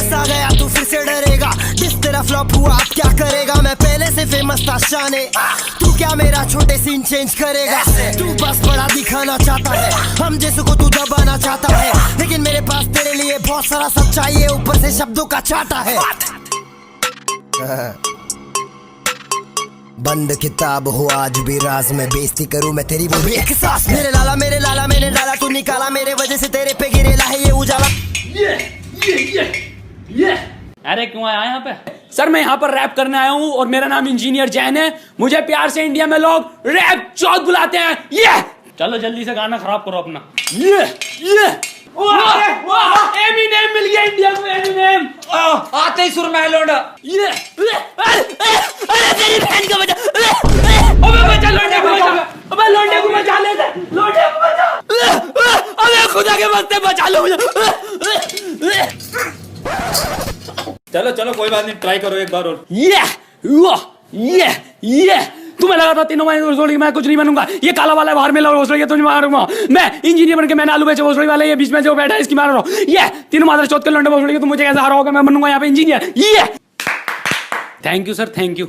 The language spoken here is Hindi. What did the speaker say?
वापस आ गया तू फिर से डरेगा, जिस तेरा फ्लॉप हुआ अब क्या करेगा। मैं पहले से फेमस था शाने, तू क्या मेरा छोटे सीन चेंज करेगा। तू बस बड़ा दिखाना चाहता है, हम जैसे को तू दबाना चाहता है, लेकिन मेरे पास तेरे लिए बहुत सारा सब चाहिए, ऊपर से शब्दों का चाटा है। बंद किताब हो आज भी राज में, बेइज्जती करूं मैं तेरी वो भी एक सांस। मेरे लाला मैंने डाला तू निकाला, मेरे वजह से तेरे पे गिरेला है ये उजाला। ये अरे क्यों आया यहाँ पे? सर मैं यहाँ पर रैप करने आया हूँ और मेरा नाम इंजीनियर जैन है। मुझे प्यार से इंडिया में लोग रैप चौथ बुलाते हैं। ये चलो जल्दी से गाना खराब करो अपना। ये एमिनेम मिल गया इंडिया को, एमिनेम आते ही सुर में लौंडा। ये अरे तेरी बहन को बचा, अबे बचा लौंडे को बचा, अबे लौंडे को बचा ले, लौंडे को बचा, अबे खुदा के वास्ते बचा लो मुझे। चलो चलो कोई बात नहीं, ट्राई करो एक बार और। ये तुम्हें लगा था तीनों महीने मैं कुछ नहीं बनूंगा, ये काला वाला बाहर में रोसड़ी तुझे मारूंगा मैं। इंजीनियर बन के मैंने आलू बेचे रोसड़ी वाले, ये बीच में जो बैठा है इसकी मार रहा हूँ। ये तीनों मादर चौथ के लौंडे रोसड़ी, तुम मुझे कैसे हराओगे? मैं बनूंगा यहाँ पे इंजीनियर। ये thank you sir, thank you.